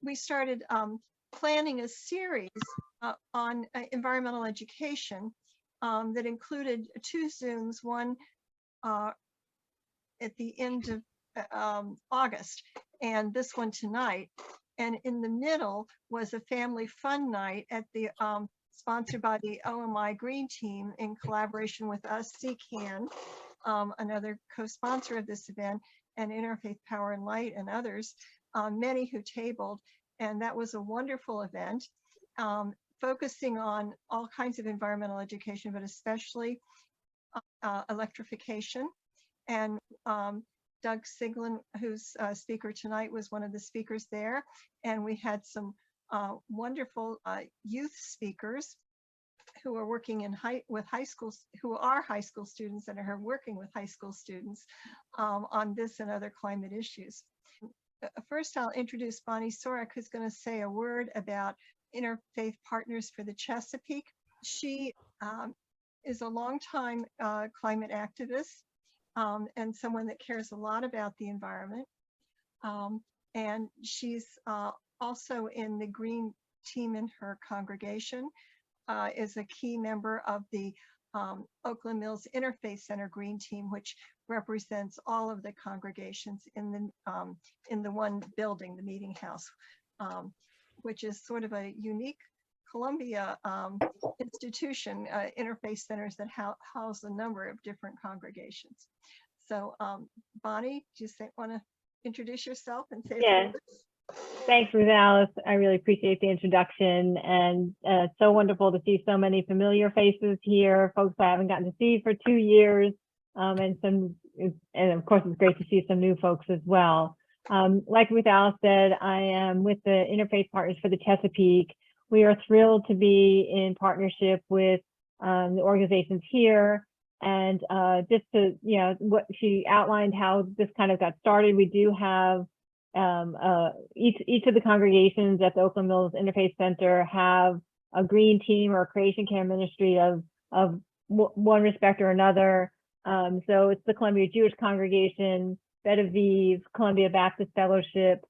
we started planning a series on environmental education that included 2 Zooms, one at the end of August, and this one tonight. And in the middle was a family fun night at the sponsored by the OMI Green Team in collaboration with us, CCAN, another co-sponsor of this event, and Interfaith Power and Light and others, many who tabled. And that was a wonderful event, focusing on all kinds of environmental education, but especially electrification. And Doug Siglin, who's speaker tonight, was one of the speakers there. And we had some wonderful youth speakers who are working with high schools, who are high school students and are working with high school students on this and other climate issues. First, I'll introduce Bonnie Sorek, who's going to say a word about Interfaith Partners for the Chesapeake. She is a longtime climate activist and someone that cares a lot about the environment. And she's also in the Green Team in her congregation, is a key member of the Oakland Mills Interfaith Center Green Team, which represents all of the congregations in the one building, the meeting house, which is sort of a unique Columbia institution, interfaith centers that house a number of different congregations. So Bonnie, do you want to introduce yourself and say a few words? Thanks, Ruth Alice. I really appreciate the introduction, and it's so wonderful to see so many familiar faces here, folks I haven't gotten to see for 2 years, and of course it's great to see some new folks as well. Like Ruth Alice said, I am with the Interfaith Partners for the Chesapeake. We are thrilled to be in partnership with the organizations here, and just to, what she outlined how this kind of got started. We do have each of the congregations at the Oakland Mills Interfaith Center have a green team or a creation care ministry of one respect or another. So it's the Columbia Jewish Congregation, Bed of Eve, Columbia Baptist Fellowship,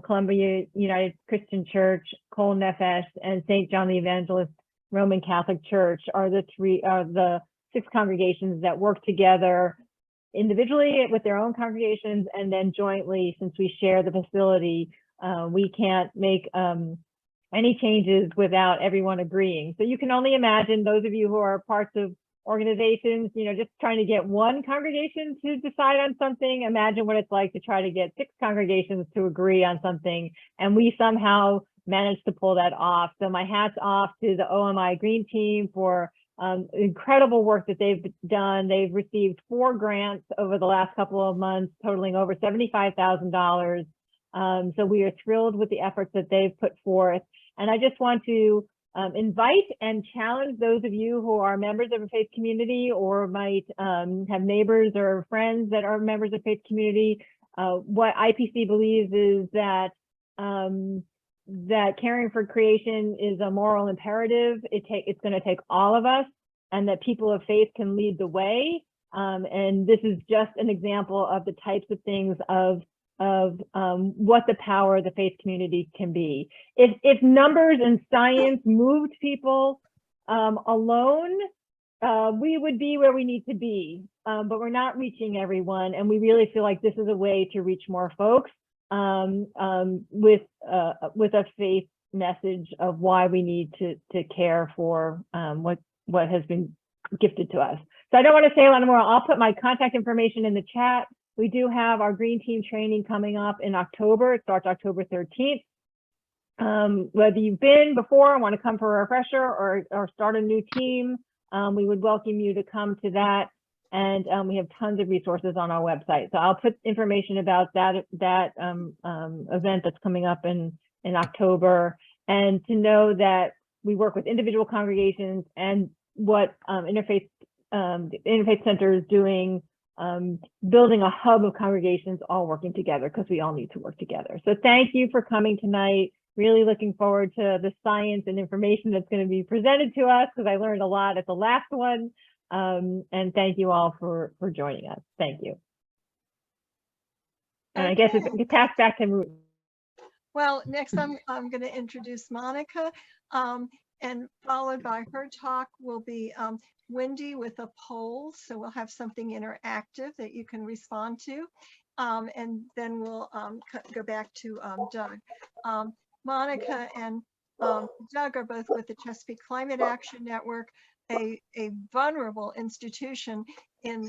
Columbia United Christian Church, Kol Nefesh, and St. John the Evangelist Roman Catholic Church are the 6 congregations that work together individually with their own congregations, and then jointly, since we share the facility, we can't make any changes without everyone agreeing. So you can only imagine, those of you who are parts of organizations, just trying to get one congregation to decide on something, imagine what it's like to try to get 6 congregations to agree on something. And we somehow managed to pull that off. So my hat's off to the OMI Green Team for incredible work that they've done. They've received 4 grants over the last couple of months, totaling over $75,000. So we are thrilled with the efforts that they've put forth. And I just want to invite and challenge those of you who are members of a faith community or might have neighbors or friends that are members of faith community. What IPC believes is that that caring for creation is a moral imperative. It's going to take all of us, and that people of faith can lead the way. And this is just an example of the types of things of what the power of the faith community can be. If numbers and science moved people alone, we would be where we need to be, but we're not reaching everyone, and we really feel like this is a way to reach more folks with a faith message of why we need to care for what has been gifted to us. So I don't want to say a lot more. I'll put my contact information in the chat. We do have our Green Team training coming up in October. It starts October 13th. Whether you've been before and want to come for a refresher or start a new team, we would welcome you to come to that. And we have tons of resources on our website. So I'll put information about that event that's coming up in October. And to know that we work with individual congregations, and what the Interfaith Center is doing, building a hub of congregations all working together, because we all need to work together. So thank you for coming tonight. Really looking forward to the science and information that's going to be presented to us, because I learned a lot at the last one. And thank you all for joining us. Thank you. And I guess it's passed back to Ruth. Well, next I'm going to introduce Monica, and followed by her talk will be Wendy with a poll. So we'll have something interactive that you can respond to. And then we'll go back to Doug. Monica and Doug are both with the Chesapeake Climate Action Network, a vulnerable institution in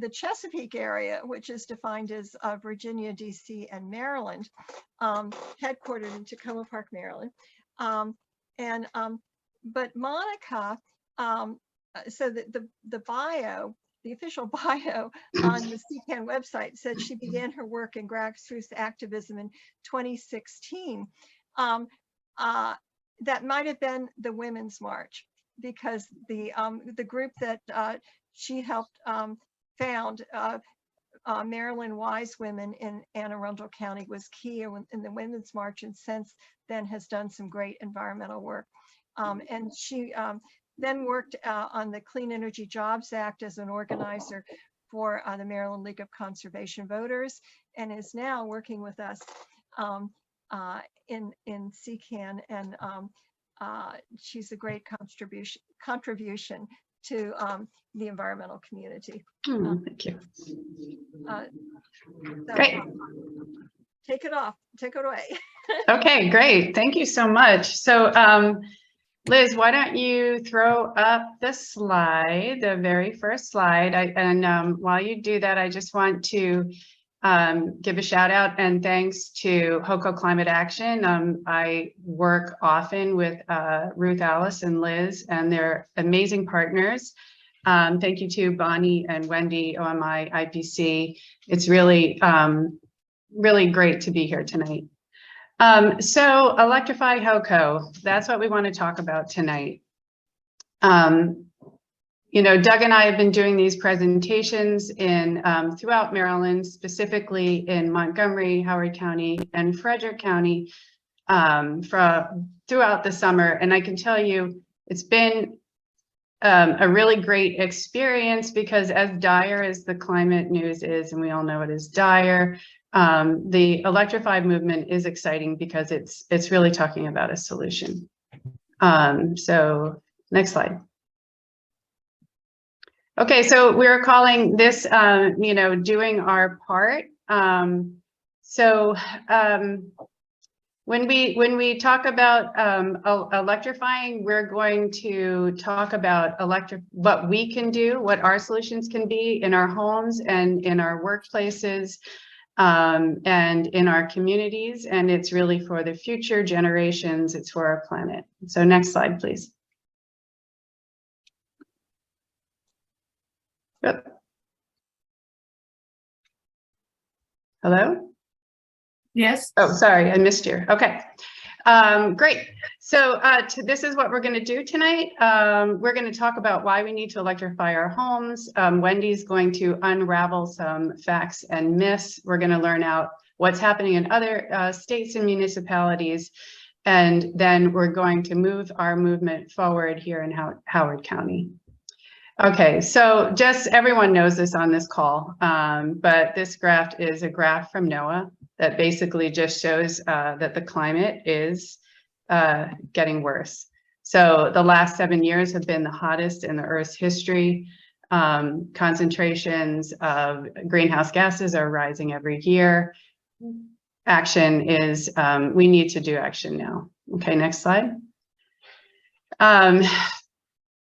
the Chesapeake area, which is defined as Virginia, DC, and Maryland, headquartered in Tacoma Park, Maryland. But Monica, so the bio, the official bio on the CCAN website said she began her work in grassroots activism in 2016. That might have been the Women's March, because the group that she helped found, Maryland Wise Women in Anne Arundel County, was key in the Women's March, and since then has done some great environmental work. And she then worked on the Clean Energy Jobs Act as an organizer for the Maryland League of Conservation Voters, and is now working with us in CCAN, and she's a great contribution to the environmental community. Thank you. So, Great. Take it away. Okay, great. Thank you so much. So Liz, why don't you throw up the slide, the very first slide. While you do that, I just want to give a shout out and thanks to HoCo Climate Action. I work often with Ruth, Alice, and Liz, and they're amazing partners. Thank you to Bonnie and Wendy, OMI, IPC. It's really, really great to be here tonight. So Electrify HoCo, that's what we want to talk about tonight. You know, Doug and I have been doing these presentations in throughout Maryland, specifically in Montgomery, Howard County, and Frederick County throughout the summer. And I can tell you, it's been a really great experience, because as dire as the climate news is, and we all know it is dire, the Electrify movement is exciting because it's really talking about a solution. So next slide. Okay, so we're calling this, you know, doing our part. When we talk about electrifying, we're going to talk about what we can do, what our solutions can be in our homes and in our workplaces, and in our communities. And it's really for the future generations. It's for our planet. So next slide, please. Yep. Hello? Yes. Oh, sorry, I missed you. Okay, great. So this is what we're going to do tonight. We're going to talk about why we need to electrify our homes. Wendy's going to unravel some facts and myths. We're going to learn out what's happening in other states and municipalities. And then we're going to move our movement forward here in Howard County. Okay, so just everyone knows this on this call, but this graph is a graph from NOAA that basically just shows that the climate is getting worse. So the last 7 years have been the hottest in the Earth's history. Concentrations of greenhouse gases are rising every year. Action is, we need to do action now. Okay, next slide.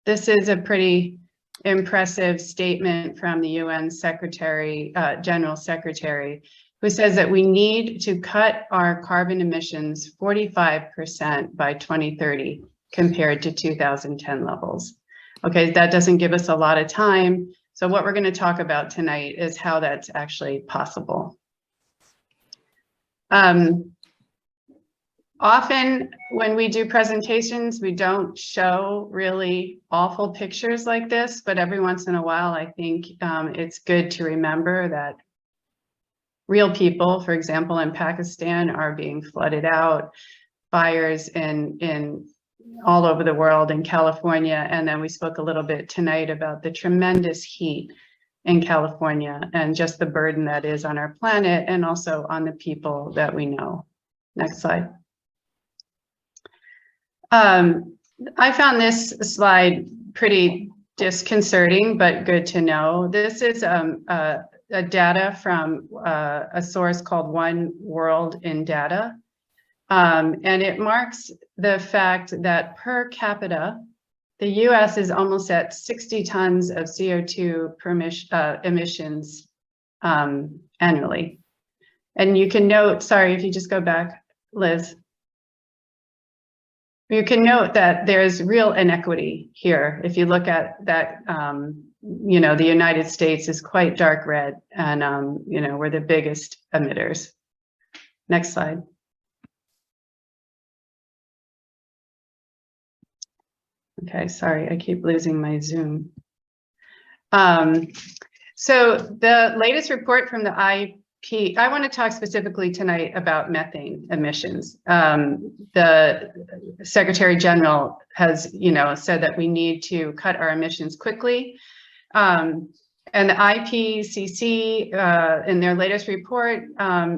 This is a pretty impressive statement from the UN Secretary, General Secretary, who says that we need to cut our carbon emissions 45% by 2030 compared to 2010 levels. Okay, that doesn't give us a lot of time. So what we're going to talk about tonight is how that's actually possible. Often when we do presentations, we don't show really awful pictures like this, but every once in a while, I think it's good to remember that real people, for example, in Pakistan, are being flooded out, fires in all over the world, in California. And then we spoke a little bit tonight about the tremendous heat in California, and just the burden that is on our planet and also on the people that we know. Next slide. I found this slide pretty disconcerting, but good to know. This is a data from a source called One World in Data. And it marks the fact that per capita, the US is almost at 60 tons of CO2 per emissions annually. And you can note, sorry, if you just go back, Liz. You can note that there's real inequity here. If you look at that, you know, the United States is quite dark red, and, you know, we're the biggest emitters. Next slide. Okay, sorry, I keep losing my Zoom. So the latest report from the IP, I want to talk specifically tonight about methane emissions. The Secretary General has, you know, said that we need to cut our emissions quickly. And the IPCC in their latest report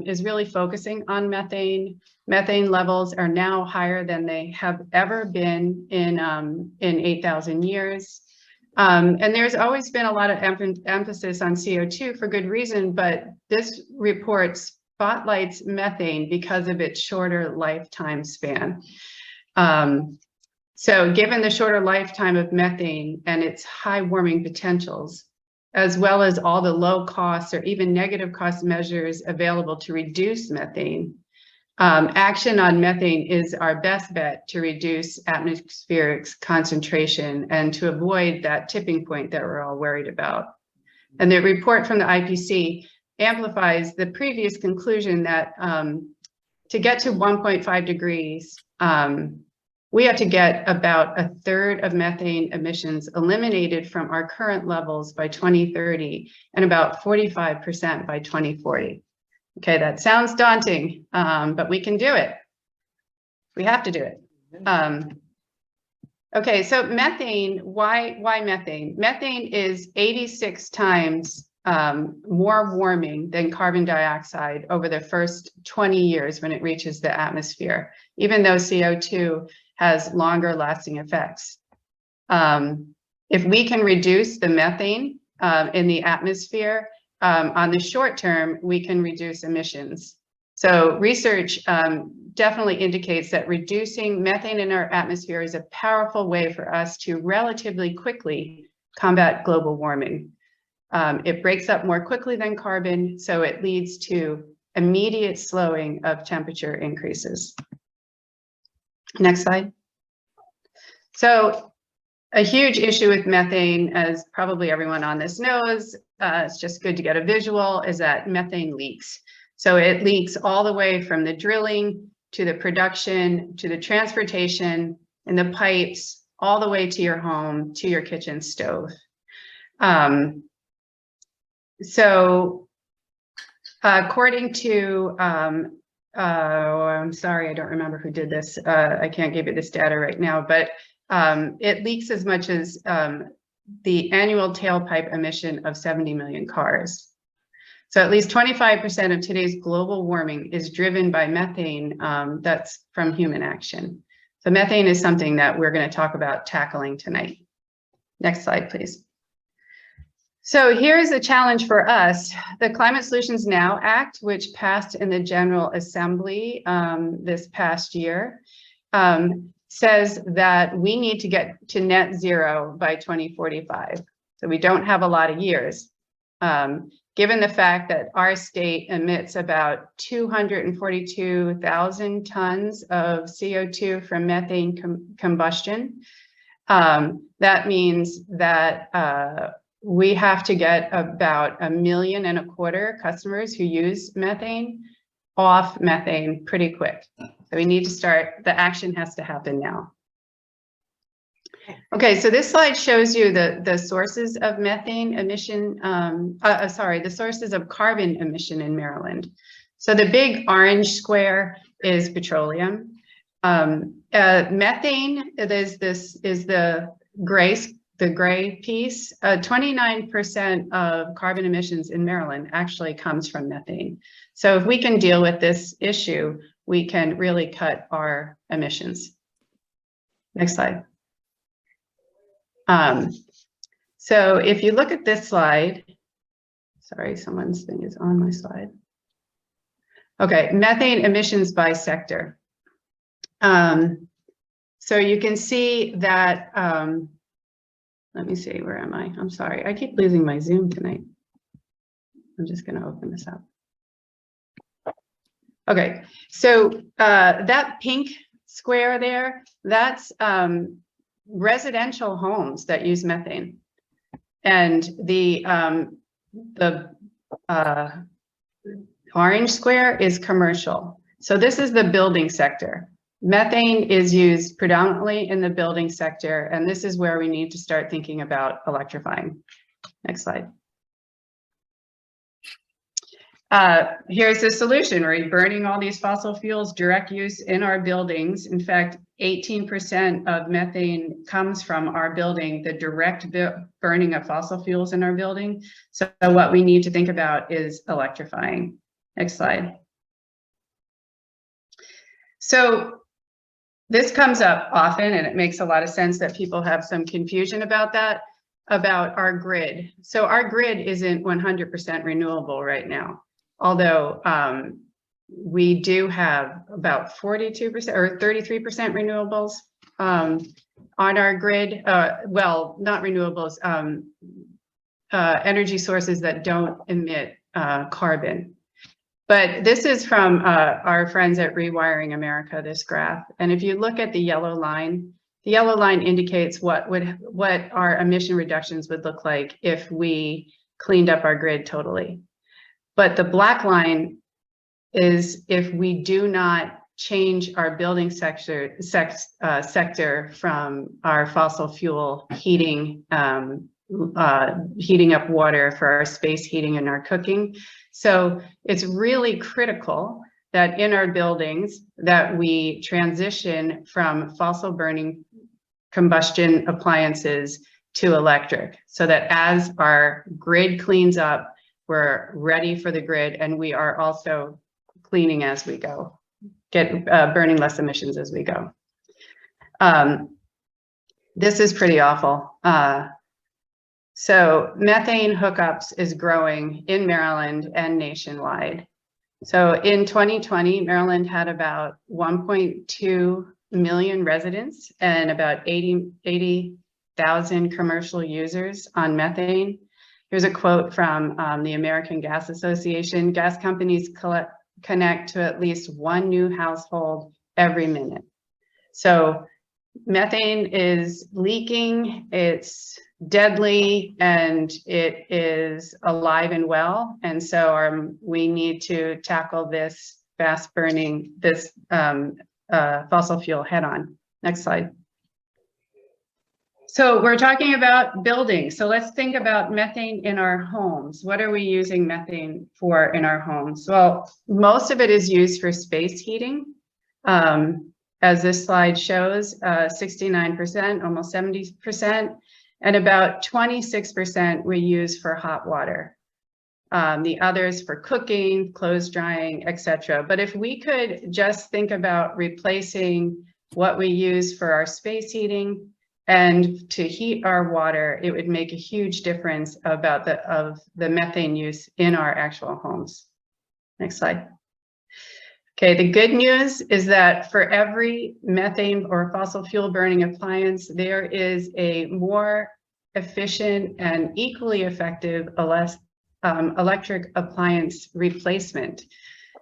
is really focusing on methane. Methane levels are now higher than they have ever been in 8,000 years. And there's always been a lot of emphasis on CO2 for good reason, but this report spotlights methane because of its shorter lifetime span. So given the shorter lifetime of methane and its high warming potentials, as well as all the low cost or even negative cost measures available to reduce methane, action on methane is our best bet to reduce atmospheric concentration and to avoid that tipping point that we're all worried about. And the report from the IPCC amplifies the previous conclusion that to get to 1.5 degrees, we have to get about a third of methane emissions eliminated from our current levels by 2030 and about 45% by 2040. Okay, that sounds daunting, but we can do it. We have to do it. Okay, so methane, why methane? Methane is 86 times more warming than carbon dioxide over the first 20 years when it reaches the atmosphere, even though CO2 has longer lasting effects. If we can reduce the methane in the atmosphere, on the short term, we can reduce emissions. So research definitely indicates that reducing methane in our atmosphere is a powerful way for us to relatively quickly combat global warming. It breaks up more quickly than carbon, so it leads to immediate slowing of temperature increases. Next slide. So a huge issue with methane, as probably everyone on this knows, it's just good to get a visual, is that methane leaks. So it leaks all the way from the drilling to the production, to the transportation, and the pipes, all the way to your home, to your kitchen stove. So according to, I'm sorry, I don't remember who did this. I can't give you this data right now, but it leaks as much as the annual tailpipe emission of 70 million cars. So at least 25% of today's global warming is driven by methane that's from human action. So methane is something that we're going to talk about tackling tonight. Next slide, please. So here's a challenge for us. The Climate Solutions Now Act, which passed in the General Assembly this past year, says that we need to get to net zero by 2045. So we don't have a lot of years. Given the fact that our state emits about 242,000 tons of CO2 from methane combustion, that means that we have to get about 1.25 million customers who use methane off methane pretty quick. So we need to start, the action has to happen now. Okay, so this slide shows you the sources of methane emission, the sources of carbon emission in Maryland. So the big orange square is petroleum. Methane is the gray the gray piece, 29% of carbon emissions in Maryland actually comes from methane. So if we can deal with this issue, we can really cut our emissions. Next slide. So if you look at this slide, sorry, someone's thing is on my slide. Okay, methane emissions by sector. So you can see that, let me see, where am I? I'm sorry, I keep losing my Zoom tonight. I'm just gonna open this up. Okay, so that pink square there, that's residential homes that use methane. And the orange square is commercial. So this is the building sector. Methane is used predominantly in the building sector, and this is where we need to start thinking about electrifying. Next slide. Here's the solution. We're burning all these fossil fuels, direct use in our buildings. In fact, 18% of methane comes from our building, the direct burning of fossil fuels in our building. So what we need to think about is electrifying. Next slide. So this comes up often, and it makes a lot of sense that people have some confusion about that, about our grid. So our grid isn't 100% renewable right now, although we do have about 42% or 33% renewables on our grid. Well, not renewables, energy sources that don't emit carbon. But this is from our friends at Rewiring America, this graph. And if you look at the yellow line indicates what our emission reductions would look like if we cleaned up our grid totally. But the black line is if we do not change our building sector from our fossil fuel heating, heating up water for our space heating and our cooking. So it's really critical that in our buildings that we transition from fossil burning combustion appliances to electric, so that as our grid cleans up, we're ready for the grid, and we are also cleaning as we go, burning less emissions as we go. This is pretty awful. So methane hookups is growing in Maryland and nationwide. So in 2020, Maryland had about 1.2 million residents and about 80,000 commercial users on methane. Here's a quote from the American Gas Association. Gas companies connect to at least one new household every minute. So methane is leaking, it's deadly, and it is alive and well. And so we need to tackle this fast burning, this fossil fuel head on. Next slide. So we're talking about buildings. So let's think about methane in our homes. What are we using methane for in our homes? Well, most of it is used for space heating. As this slide shows, 69%, almost 70%, and about 26% we use for hot water. The others for cooking, clothes drying, etc. But if we could just think about replacing what we use for our space heating and to heat our water, it would make a huge difference about the methane use in our actual homes. Next slide. Okay, the good news is that for every methane or fossil fuel burning appliance, there is a more efficient and equally effective electric appliance replacement.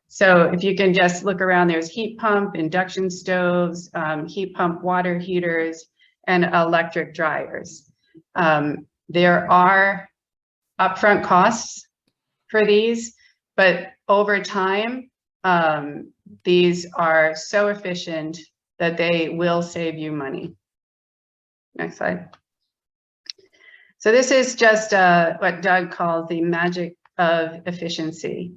So if you can just look around, there's heat pump, induction stoves, heat pump water heaters, and electric dryers. There are upfront costs for these, but over time, these are so efficient that they will save you money. Next slide. So this is just what Doug calls the magic of efficiency.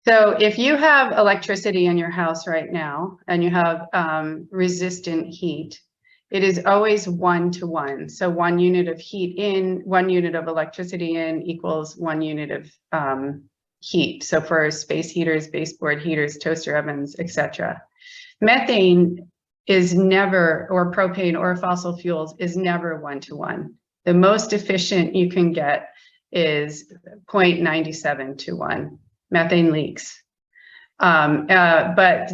So if you have electricity in your house right now and you have resistant heat, it is always 1-to-1. So 1 unit of heat in, 1 unit of electricity in equals 1 unit of heat. So for space heaters, baseboard heaters, toaster ovens, etc. Methane is never, or propane or fossil fuels is never 1-to-1. The most efficient you can get is 0.97 to 1. Methane leaks. But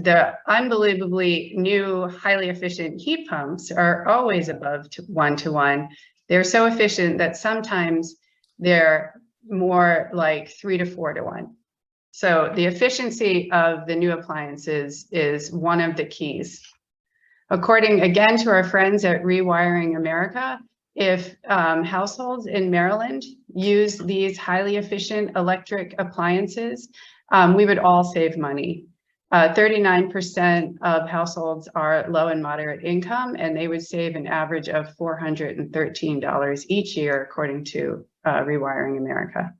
the unbelievably new, highly efficient heat pumps are always above 1-to-1. They're so efficient that sometimes they're more like 3 to 4 to 1. So the efficiency of the new appliances is one of the keys. According again to our friends at Rewiring America, if households in Maryland use these highly efficient electric appliances, we would all save money. 39% of households are low and moderate income, and they would save an average of $413 each year, according to Rewiring America.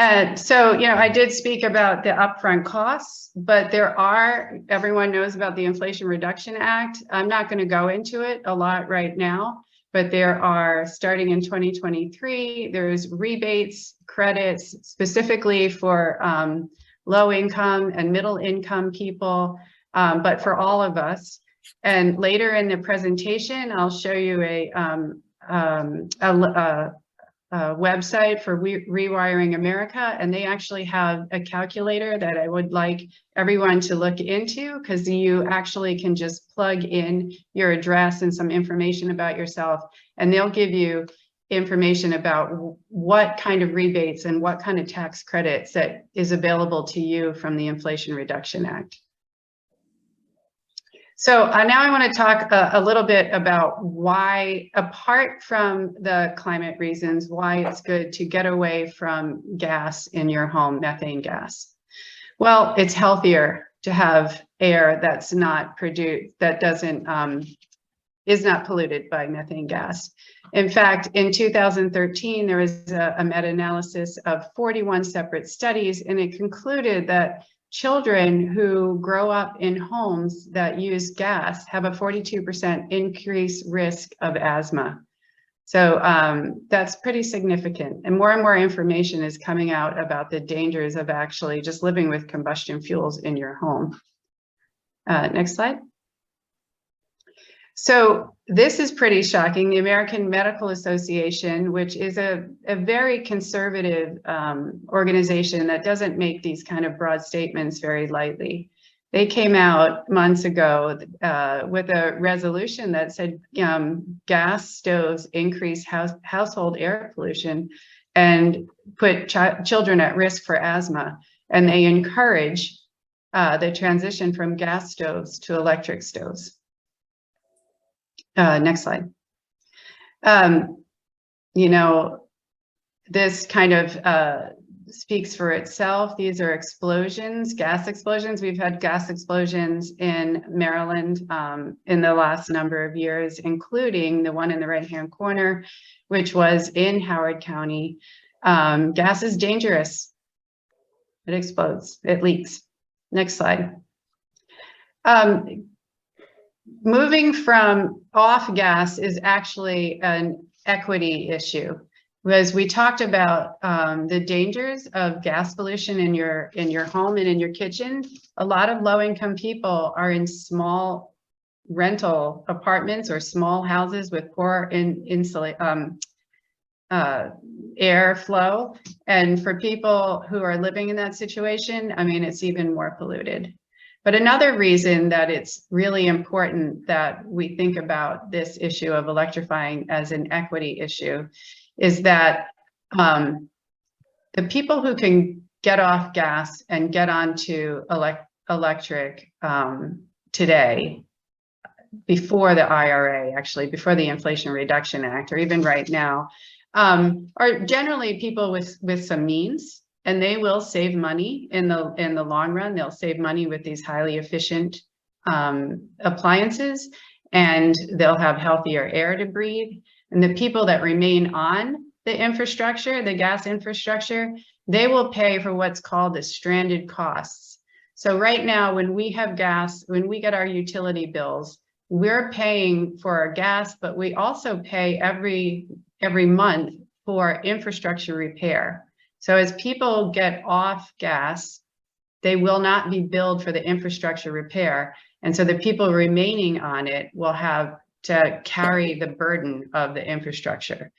And so, you know, I did speak about the upfront costs, but there are, everyone knows about the Inflation Reduction Act. I'm not going to go into it a lot right now, but there are, starting in 2023, there's rebates, credits specifically for low income and middle income people, but for all of us. And later in the presentation, I'll show you a website for Rewiring America, and they actually have a calculator that I would like everyone to look into, because you actually can just plug in your address and some information about yourself, and they'll give you information about what kind of rebates and what kind of tax credits that is available to you from the Inflation Reduction Act. So now I want to talk a little bit about why, apart from the climate reasons, why it's good to get away from gas in your home, methane gas. Well, it's healthier to have air that's not produced, that doesn't, is not polluted by methane gas. In fact, in 2013, there was a meta-analysis of 41 separate studies, and it concluded that children who grow up in homes that use gas have a 42% increased risk of asthma. So that's pretty significant. And more information is coming out about the dangers of actually just living with combustion fuels in your home. Next slide. So this is pretty shocking. The American Medical Association, which is a very conservative organization that doesn't make these kind of broad statements very lightly. They came out months ago with a resolution that said gas stoves increase household air pollution and put children at risk for asthma. And they encourage the transition from gas stoves to electric stoves. Next slide. You know, this kind of speaks for itself. These are explosions, gas explosions. We've had gas explosions in Maryland in the last number of years, including the one in the right-hand corner, which was in Howard County. Gas is dangerous. It explodes, it leaks. Next slide. Moving from off gas is actually an equity issue, because we talked about the dangers of gas pollution in your home and in your kitchen. A lot of low-income people are in small rental apartments or small houses with poor airflow, and for people who are living in that situation, I mean, it's even more polluted. But another reason that it's really important that we think about this issue of electrifying as an equity issue is that the people who can get off gas and get onto electric today, before the IRA, actually, before the Inflation Reduction Act, or even right now, are generally people with some means. And they will save money in the long run. They'll save money with these highly efficient appliances, and they'll have healthier air to breathe. And the people that remain on the infrastructure, the gas infrastructure, they will pay for what's called the stranded costs. So right now, when we have gas, when we get our utility bills, we're paying for our gas, but we also pay every month for infrastructure repair. So as people get off gas, they will not be billed for the infrastructure repair. And so the people remaining on it will have to carry the burden of the infrastructure.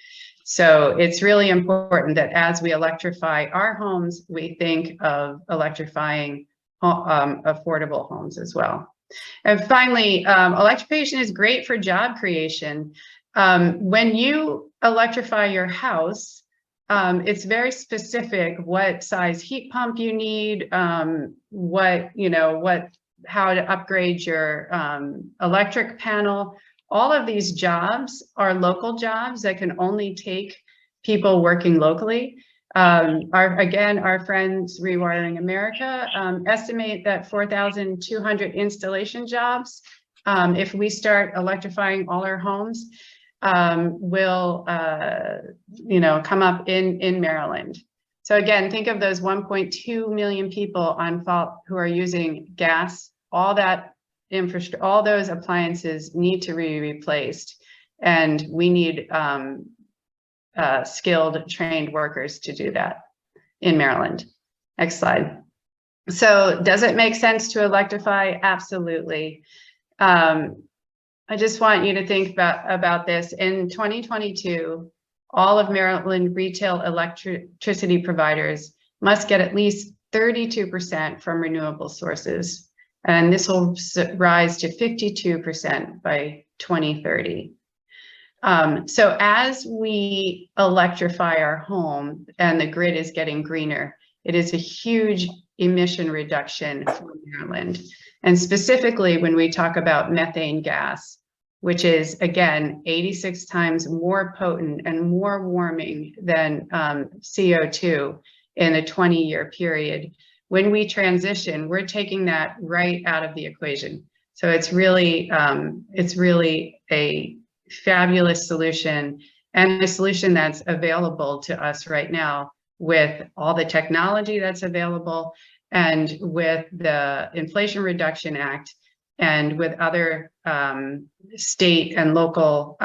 So it's really important that as we electrify our homes, we think of electrifying affordable homes as well. And finally, electrification is great for job creation. When you electrify your house, it's very specific what size heat pump you need, how to upgrade your electric panel. All of these jobs are local jobs that can only take people working locally. Our friends Rewiring America estimate that 4,200 installation jobs, if we start electrifying all our homes, will come up in Maryland. So again, think of those 1.2 million people on fault who are using gas. All that infrastructure, all those appliances need to be replaced, and we need skilled, trained workers to do that in Maryland. Next slide. So does it make sense to electrify? Absolutely. I just want you to think about this. In 2022, all of Maryland retail electricity providers must get at least 32% from renewable sources. And this will rise to 52% by 2030. So as we electrify our home and the grid is getting greener, it is a huge emission reduction for Maryland. And specifically when we talk about methane gas, which is again 86 times more potent and more warming than CO2 in a 20-year period. When we transition, we're taking that right out of the equation. So it's really a fabulous solution, and a solution that's available to us right now with all the technology that's available, and with the Inflation Reduction Act, and with other state and local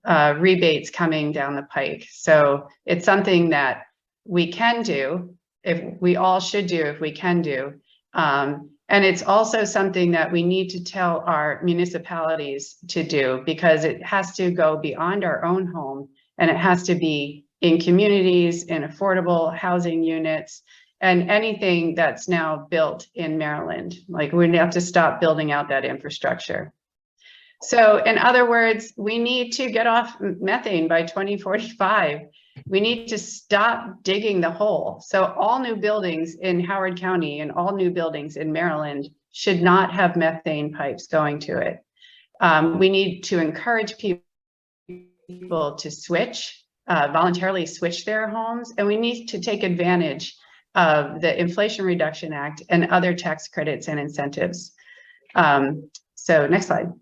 rebates coming down the pike. So it's something that we can do, if we all should do, if we can do. And it's also something that we need to tell our municipalities to do, because it has to go beyond our own home, and it has to be in communities, in affordable housing units, and anything that's now built in Maryland. Like, we have to stop building out that infrastructure. So in other words, we need to get off methane by 2045. We need to stop digging the hole. So all new buildings in Howard County and all new buildings in Maryland should not have methane pipes going to it. We need to encourage people to switch, voluntarily switch their homes, and we need to take advantage of the Inflation Reduction Act and other tax credits and incentives. So next slide.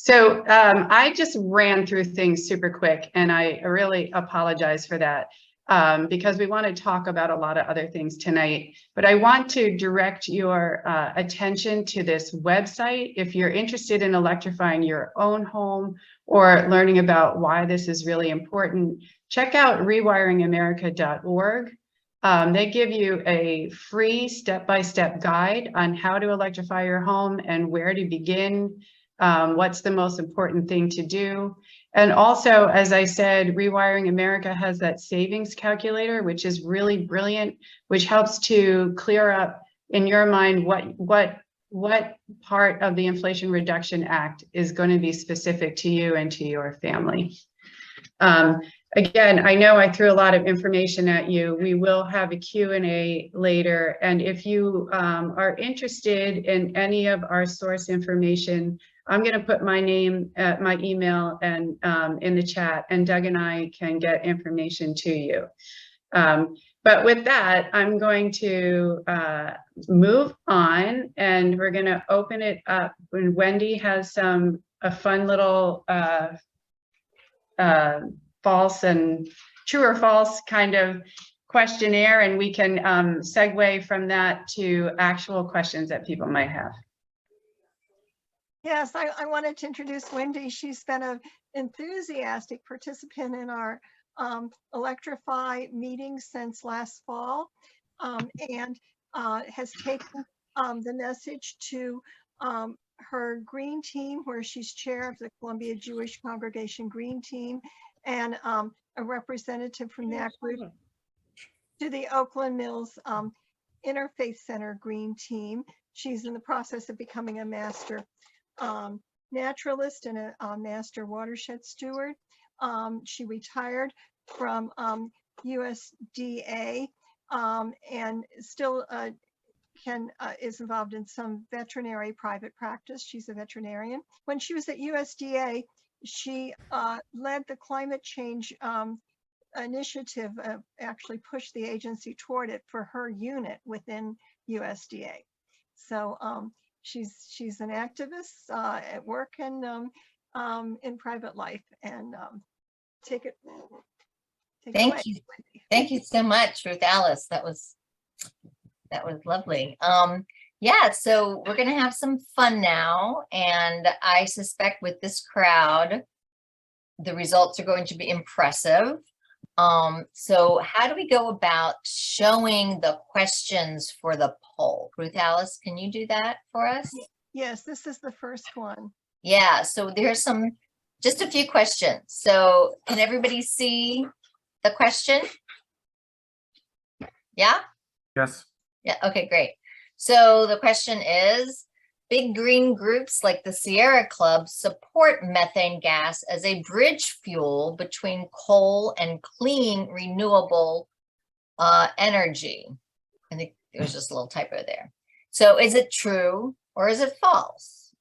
So I just ran through things super quick, and I really apologize for that, because we want to talk about a lot of other things tonight. But I want to direct your attention to this website. If you're interested in electrifying your own home or learning about why this is really important, check out rewiringamerica.org. They give you a free step-by-step guide on how to electrify your home and where to begin. What's the most important thing to do? And also, as I said, Rewiring America has that savings calculator, which is really brilliant, which helps to clear up in your mind what part of the Inflation Reduction Act is going to be specific to you and to your family. Again, I know I threw a lot of information at you. We will have a Q&A later. And if you are interested in any of our source information, I'm going to put my name, my email, and in the chat, and Doug and I can get information to you. But with that, I'm going to move on, and we're going to open it up. When Wendy has a fun little false and true or false kind of questionnaire, and we can segue from that to actual questions that people might have. Yes, I wanted to introduce Wendy. She's been an enthusiastic participant in our Electrify meetings since last fall, and has taken the message to her Green Team, where she's chair of the Columbia Jewish Congregation Green Team, and a representative from that group to the Oakland Mills Interfaith Center Green Team. She's in the process of becoming a master naturalist and a master watershed steward. She retired from USDA and still is involved in some veterinary private practice. She's a veterinarian. When she was at USDA, she led the climate change initiative, actually pushed the agency toward it for her unit within USDA. So she's an activist at work and in private life. And take it Thank away, you. Wendy. Thank you so much, Ruth Alice. That was lovely. Yeah, so we're gonna have some fun now, and I suspect with this crowd, the results are going to be impressive. So how do we go about showing the questions for the poll? Ruth Alice, can you do that for us? Yes, this is the first one. Yeah, so there's just a few questions. So can everybody see the question? Yeah? Yes. Yeah, okay, great. So the question is, big green groups like the Sierra Club support methane gas as a bridge fuel between coal and clean renewable energy. I think there was just a little typo there. So is it true or is it false?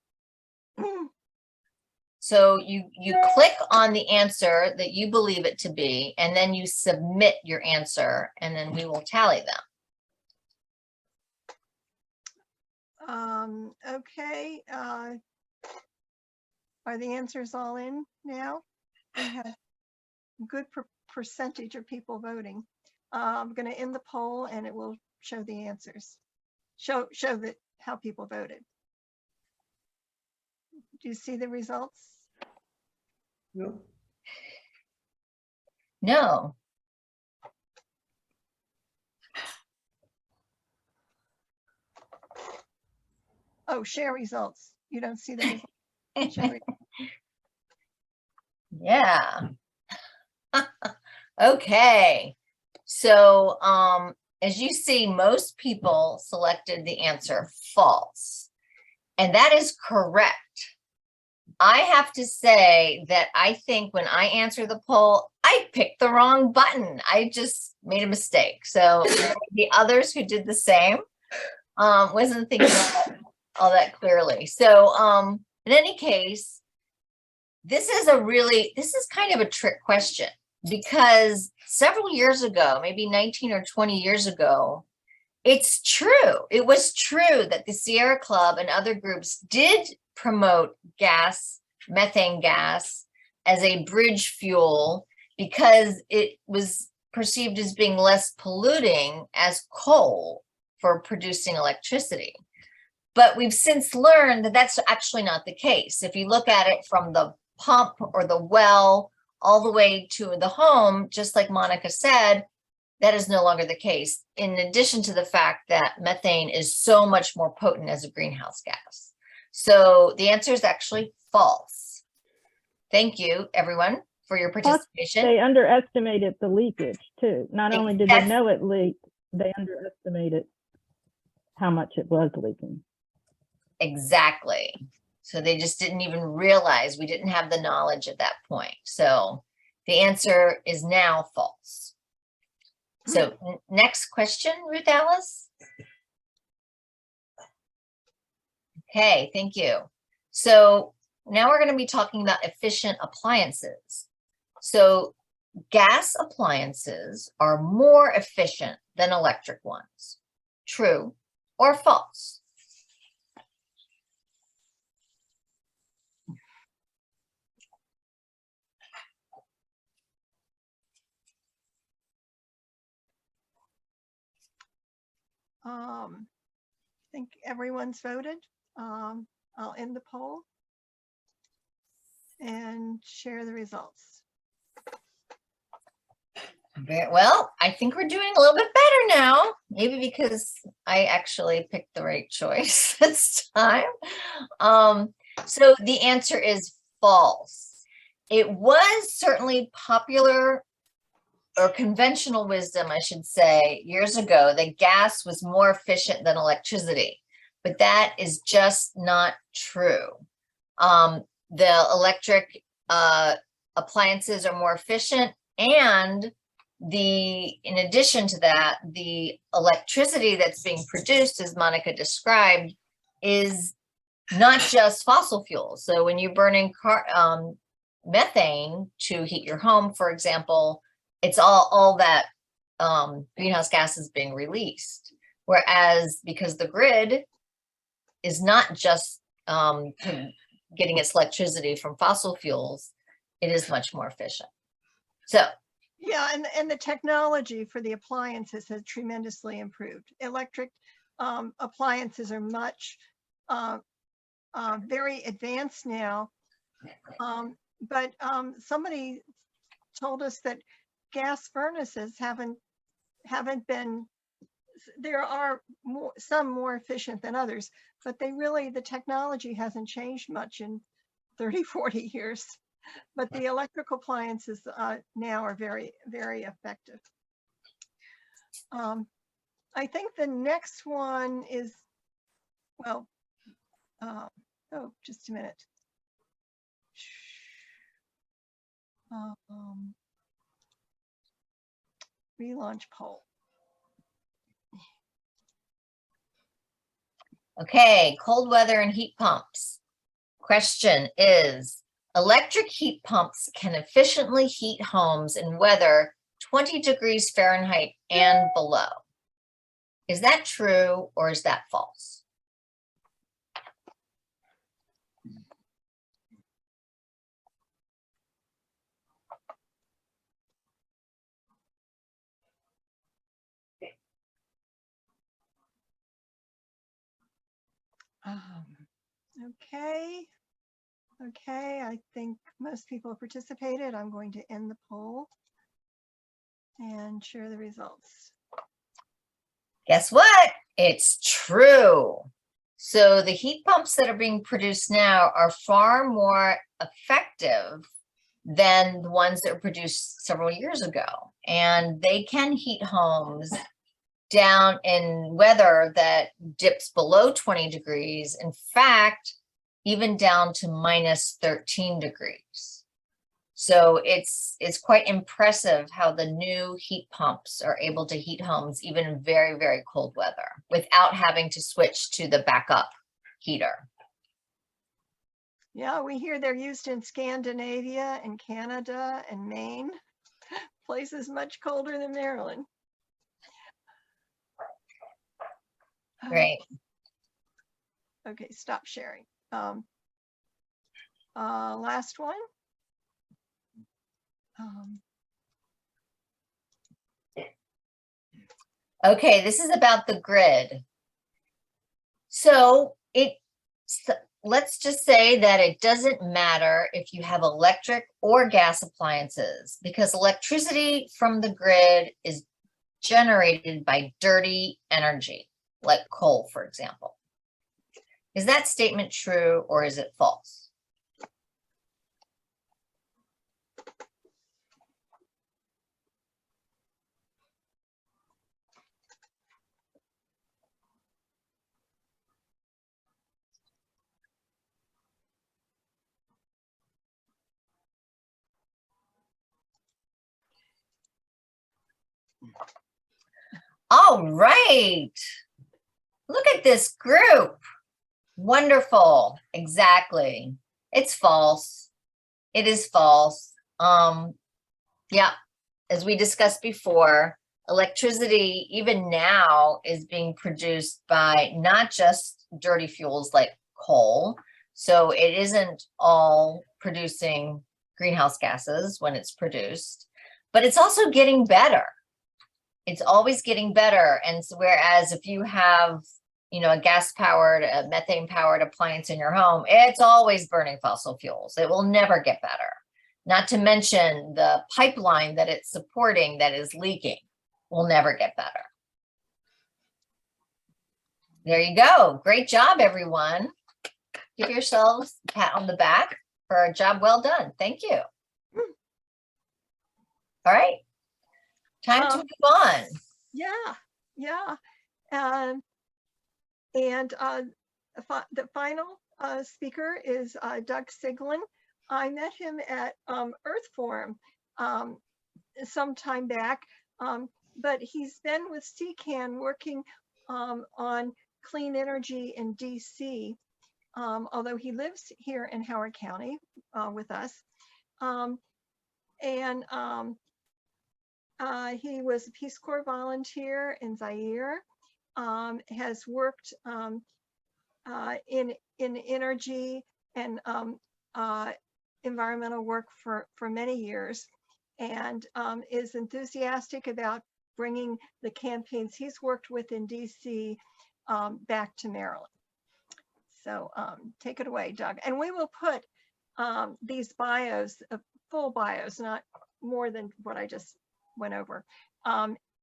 So you click on the answer that you believe it to be, and then you submit your answer, and then we will tally them. Okay, are the answers all in now? We have a good percentage of people voting. I'm going to end the poll and it will show the answers. Show that how people voted. Do you see the results? No. No. Oh, share results. You don't see the results. Share results. Yeah. Okay. So, as you see, most people selected the answer false, and that is correct. I have to say that I think when I answer the poll, I picked the wrong button. I just made a mistake. So the others who did the same wasn't thinking all that clearly. So in any case, this is kind of a trick question, because several years ago, maybe 19 or 20 years ago, it's true. It was true that the Sierra Club and other groups did promote methane gas as a bridge fuel because it was perceived as being less polluting as coal for producing electricity. But we've since learned that that's actually not the case. If you look at it from the pump or the well all the way to the home, just like Monica said, that is no longer the case, in addition to the fact that methane is so much more potent as a greenhouse gas. So the answer is actually false. Thank you, everyone, for your participation. They underestimated the leakage too. Not only did they know it leaked, they underestimated how much it was leaking. Exactly. So they just didn't even realize, we didn't have the knowledge at that point. So the answer is now false. So next question, Ruth Alice. Okay, thank you. So now we're going to be talking about efficient appliances. So gas appliances are more efficient than electric ones. True or false? I think everyone's voted. I'll end the poll and share the results. Very well. I think we're doing a little bit better now, maybe because I actually picked the right choice this time. So the answer is false. It was certainly popular or conventional wisdom, I should say, years ago, that gas was more efficient than electricity, but that is just not true. The electric appliances are more efficient, and in addition to that, the electricity that's being produced, as Monica described, is not just fossil fuels. So when you're burning methane to heat your home, for example, it's all that greenhouse gas is being released. Whereas because the grid is not just getting its electricity from fossil fuels, it is much more efficient. So yeah, and the technology for the appliances has tremendously improved. Electric appliances are much very advanced now, but somebody told us that gas furnaces haven't been, there are some more efficient than others, but the technology hasn't changed much in 30-40 years. But the electrical appliances now are very, very effective. I think the next one is, well, oh, just a minute. Relaunch poll. okay, cold weather and heat pumps. Question is, electric heat pumps can efficiently heat homes in weather 20 degrees Fahrenheit and below. Is that true or is that false? Okay. Okay, I think most people have participated. I'm going to end the poll and share the results. Guess what? It's true. So the heat pumps that are being produced now are far more effective than the ones that were produced several years ago. And they can heat homes down in weather that dips below 20 degrees. In fact, even down to -13 degrees. So it's quite impressive how the new heat pumps are able to heat homes even in very, very cold weather without having to switch to the backup heater. Yeah, we hear they're used in Scandinavia and Canada and Maine, places much colder than Maryland. Great. Okay, stop sharing. Last one. Okay, this is about the grid. So let's just say that it doesn't matter if you have electric or gas appliances, because electricity from the grid is generated by dirty energy, like coal, for example. Is that statement true or is it false? All right. Look at this group. Wonderful. Exactly. It's false. It is false. Yeah, as we discussed before, electricity even now is being produced by not just dirty fuels like coal. So it isn't all producing greenhouse gases when it's produced, but it's also getting better. It's always getting better. And so whereas if you have a gas powered, a methane powered appliance in your home, it's always burning fossil fuels. It will never get better. Not to mention the pipeline that it's supporting that is leaking will never get better. There you go. Great job, everyone. Give yourselves a pat on the back for a job well done. Thank you. All right. Time to move on. Yeah. And the final speaker is Doug Siglin. I met him at Earth Forum some time back, but he's been with CCAN working on clean energy in DC, although he lives here in Howard County with us. He was a Peace Corps volunteer in Zaire, has worked in energy and environmental work for many years, and is enthusiastic about bringing the campaigns he's worked with in DC back to Maryland. So take it away, Doug. And we will put these bios, full bios, not more than what I just went over,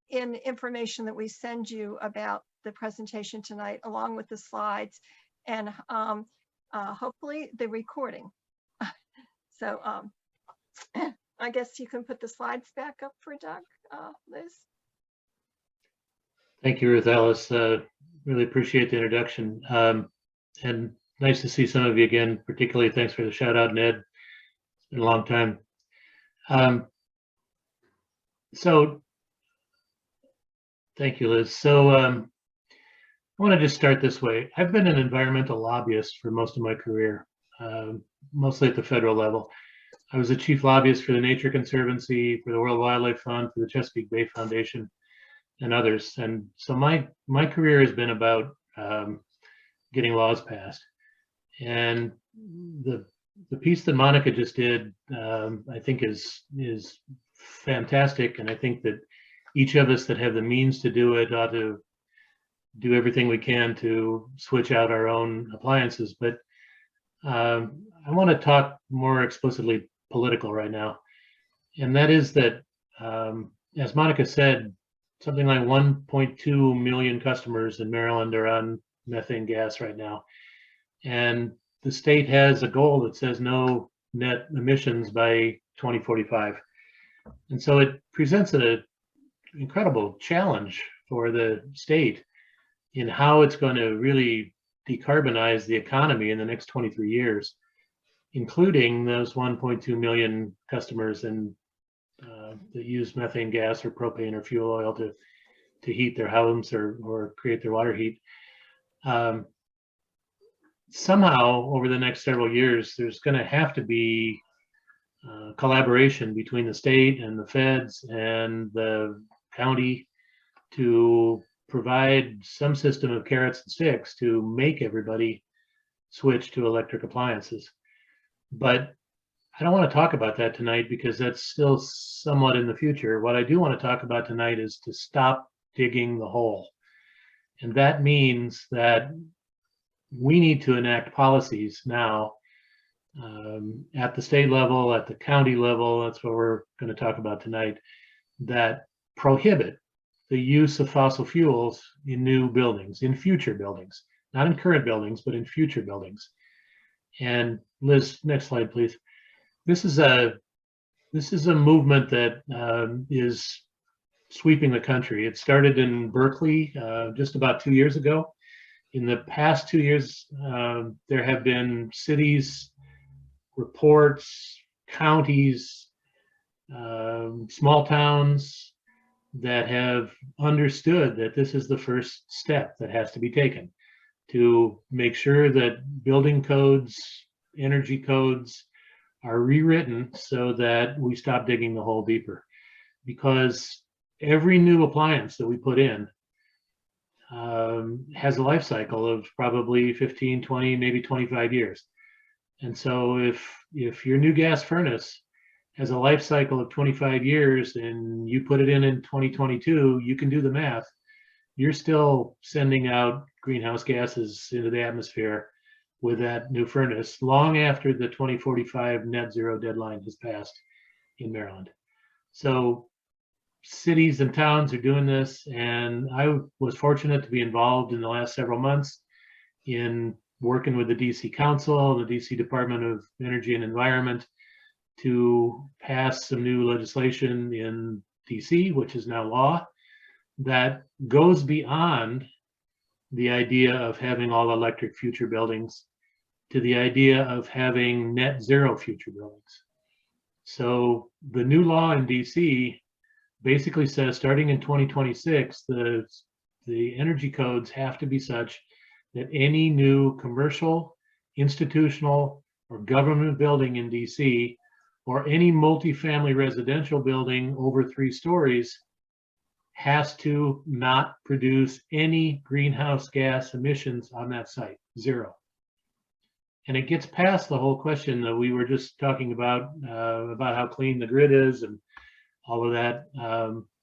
in information that we send you about the presentation tonight, along with the slides and hopefully the recording. So I guess you can put the slides back up for Doug, Liz. Thank you, Ruth Alice. Really appreciate the introduction. And nice to see some of you again, particularly thanks for the shout out, Ned. It's been a long time. So thank you, Liz. So I want to just start this way. I've been an environmental lobbyist for most of my career, mostly at the federal level. I was the chief lobbyist for the Nature Conservancy, for the World Wildlife Fund, for the Chesapeake Bay Foundation, and others. And so my career has been about getting laws passed. And the piece that Monica just did, I think is fantastic. And I think that each of us that have the means to do it ought to do everything we can to switch out our own appliances. But I want to talk more explicitly political right now. And that is that, as Monica said, something like 1.2 million customers in Maryland are on methane gas right now. And the state has a goal that says no net emissions by 2045. And so it presents an incredible challenge for the state in how it's going to really decarbonize the economy in the next 23 years, including those 1.2 million customers that use methane gas or propane or fuel oil to heat their homes or create their water heat. Somehow over the next several years, there's going to have to be collaboration between the state and the feds and the county to provide some system of carrots and sticks to make everybody switch to electric appliances. But I don't want to talk about that tonight because that's still somewhat in the future. What I do want to talk about tonight is to stop digging the hole. And that means that we need to enact policies now at the state level, at the county level, that's what we're going to talk about tonight, that prohibit the use of fossil fuels in new buildings, in future buildings, not in current buildings, but in future buildings. And Liz, next slide, please. This is a movement that is sweeping the country. It started in Berkeley just about 2 years ago. In the past 2 years, there have been cities, reports, counties, small towns that have understood that this is the first step that has to be taken to make sure that building codes, energy codes are rewritten so that we stop digging the hole deeper. Because every new appliance that we put in has a life cycle of probably 15, 20, maybe 25 years. And so if your new gas furnace has a life cycle of 25 years and you put it in 2022, you can do the math. you're still sending out greenhouse gases into the atmosphere with that new furnace long after the 2045 net zero deadline has passed in Maryland. So cities and towns are doing this, and I was fortunate to be involved in the last several months in working with the DC Council, the DC Department of Energy and Environment, to pass some new legislation in DC, which is now law, that goes beyond the idea of having all electric future buildings to the idea of having net zero future buildings. So the new law in DC basically says starting in 2026, the energy codes have to be such that any new commercial, institutional, or government building in DC, or any multifamily residential building over 3 stories, has to not produce any greenhouse gas emissions on that site, 0. And it gets past the whole question that we were just talking about how clean the grid is and all of that.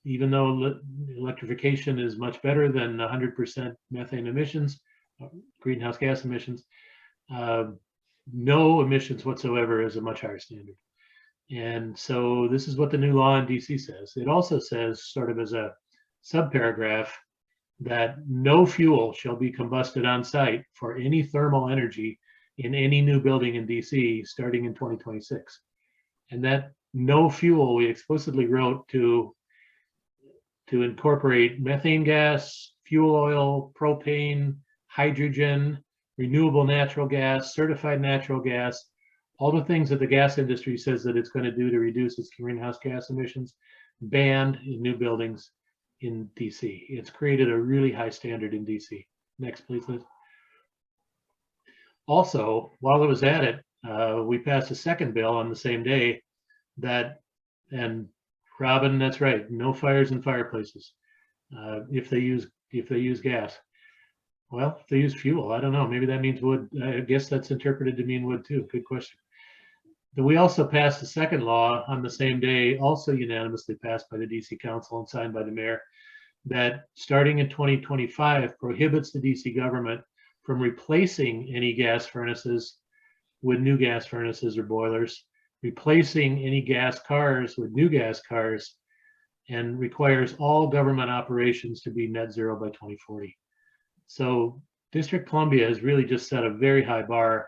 Even though electrification is much better than 100% methane emissions, greenhouse gas emissions, no emissions whatsoever is a much higher standard. And so this is what the new law in DC says. It also says, sort of as a subparagraph, that no fuel shall be combusted on site for any thermal energy in any new building in DC starting in 2026. And that no fuel, we explicitly wrote to incorporate methane gas, fuel oil, propane, hydrogen, renewable natural gas, certified natural gas, all the things that the gas industry says that it's going to do to reduce its greenhouse gas emissions, banned in new buildings in DC. It's created a really high standard in DC. Next, please, Liz. Also, while I was at it, we passed a second bill on the same day that, and Robin, that's right, no fires in fireplaces if they use gas. Well, if they use fuel, I don't know, maybe that means wood. I guess that's interpreted to mean wood too. Good question. But we also passed a second law on the same day, also unanimously passed by the DC Council and signed by the mayor, that starting in 2025 prohibits the DC government from replacing any gas furnaces with new gas furnaces or boilers, replacing any gas cars with new gas cars, and requires all government operations to be net zero by 2040. So District Columbia has really just set a very high bar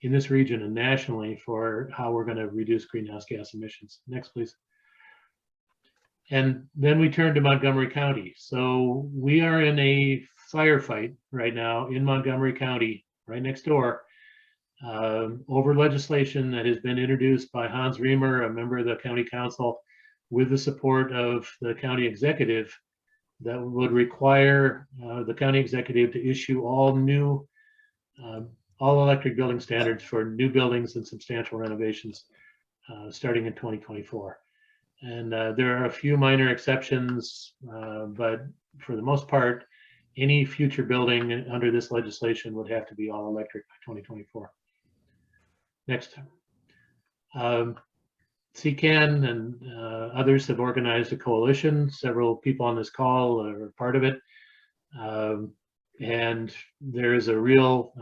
in this region and nationally for how we're going to reduce greenhouse gas emissions. Next, please. And then we turn to Montgomery County. So we are in a firefight right now in Montgomery County, right next door, over legislation that has been introduced by Hans Riemer, a member of the county council, with the support of the county executive, that would require the county executive to issue all electric building standards for new buildings and substantial renovations starting in 2024. And there are a few minor exceptions, but for the most part, any future building under this legislation would have to be all electric by 2024. Next. CCAN and others have organized a coalition. Several people on this call are part of it. And there is a real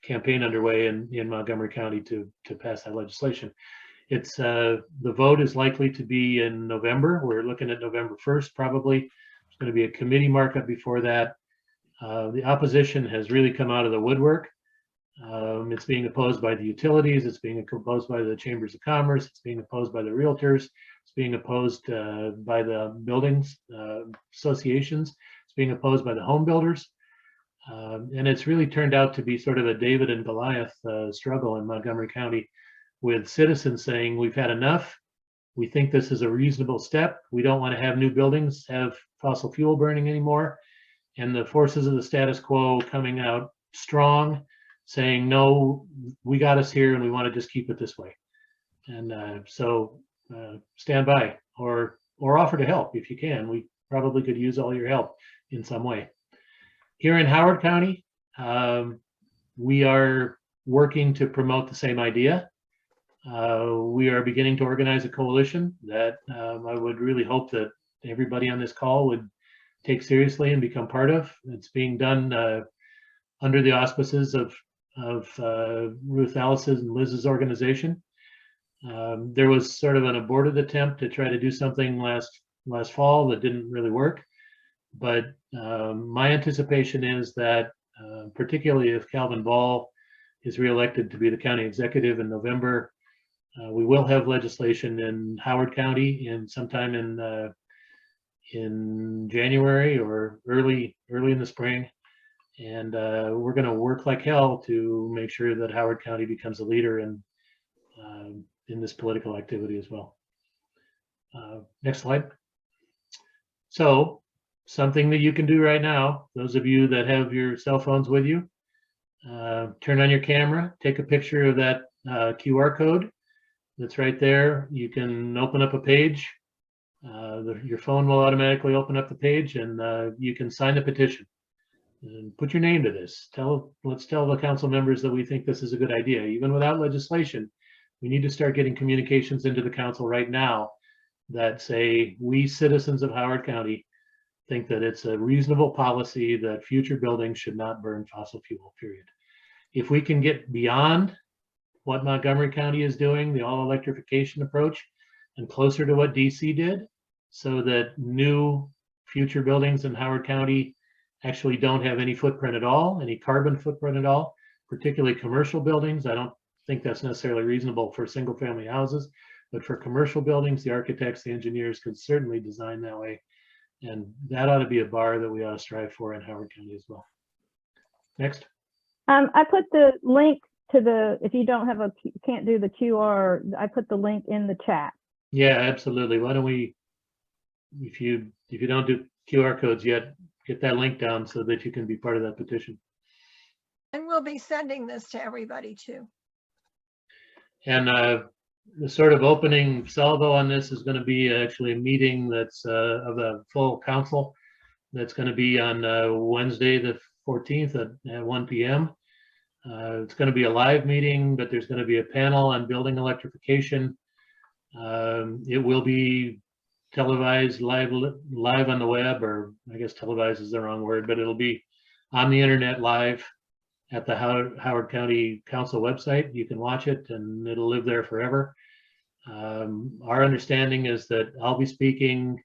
campaign underway in Montgomery County to pass that legislation. It's the vote is likely to be in November. We're looking at November 1st, probably. There's going to be a committee markup before that. The opposition has really come out of the woodwork. It's being opposed by the utilities. It's being opposed by the chambers of commerce. It's being opposed by the realtors. It's being opposed by the buildings associations. It's being opposed by the home builders. And it's really turned out to be sort of a David and Goliath struggle in Montgomery County, with citizens saying, we've had enough. We think this is a reasonable step. We don't want to have new buildings have fossil fuel burning anymore. And the forces of the status quo coming out strong, saying, no, we got us here and we want to just keep it this way. And so stand by or offer to help if you can. We probably could use all your help in some way. Here in Howard County, we are working to promote the same idea. We are beginning to organize a coalition that I would really hope that everybody on this call take seriously and become part of. It's being done under the auspices of Ruth Alice's and Liz's organization. There was sort of an aborted attempt to try to do something last fall that didn't really work. But my anticipation is that, particularly if Calvin Ball is reelected to be the county executive in November, we will have legislation in Howard County sometime in January or early in the spring. And we're going to work like hell to make sure that Howard County becomes a leader in this political activity as well. Next slide. So something that you can do right now, those of you that have your cell phones with you, turn on your camera, take a picture of that QR code that's right there. You can open up a page. Your phone will automatically open up the page, and you can sign the petition and put your name to this. Let's tell the council members that we think this is a good idea. Even without legislation, we need to start getting communications into the council right now that say, we citizens of Howard County think that it's a reasonable policy that future buildings should not burn fossil fuel, period. If we can get beyond what Montgomery County is doing, the all electrification approach, and closer to what DC did, so that new future buildings in Howard County actually don't have any footprint at all, any carbon footprint at all, particularly commercial buildings. I don't think that's necessarily reasonable for single family houses, but for commercial buildings, the architects, the engineers could certainly design that way. And that ought to be a bar that we ought to strive for in Howard County as well. Next. I put the link to the, if you don't have can't do the QR, I put the link in the chat. Yeah, absolutely. Why don't we, if you don't do QR codes yet, get that link down so that you can be part of that petition. And we'll be sending this to everybody too. And the sort of opening salvo on this is going to be actually a meeting that's of the full council. That's going to be on Wednesday, the 14th at 1 p.m. It's going to be a live meeting, but there's going to be a panel on building electrification. It will be televised live on the web, or I guess televised is the wrong word, but it'll be on the internet live at the Howard County Council website. You can watch it and it'll live there forever. Our understanding is that I'll be speaking,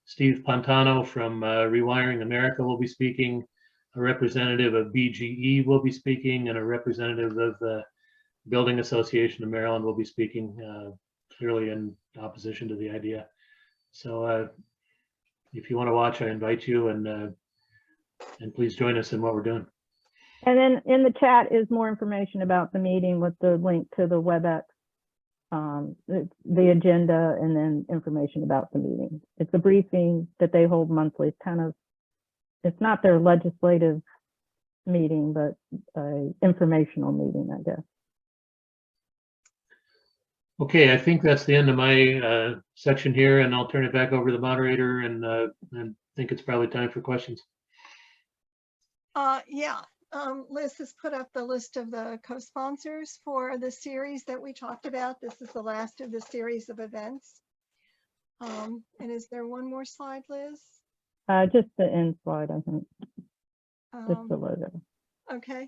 Steve Pantano from Rewiring America will be speaking, a representative of BGE will be speaking, and a representative of the Building Association of Maryland will be speaking, clearly in opposition to the idea. So if you want to watch, I invite you, and please join us in what we're doing. And then in the chat is more information about the meeting with the link to the WebEx, the agenda, and then information about the meeting. It's a briefing that they hold monthly. It's kind of, it's not their legislative meeting, but an informational meeting, I guess. Okay, I think that's the end of my section here, and I'll turn it back over to the moderator, and I think it's probably time for questions. Yeah. Liz has put up the list of the co-sponsors for the series that we talked about. This is the last of the series of events. And is there one more slide, Liz? Just the end slide, I think. Just the logo. Okay.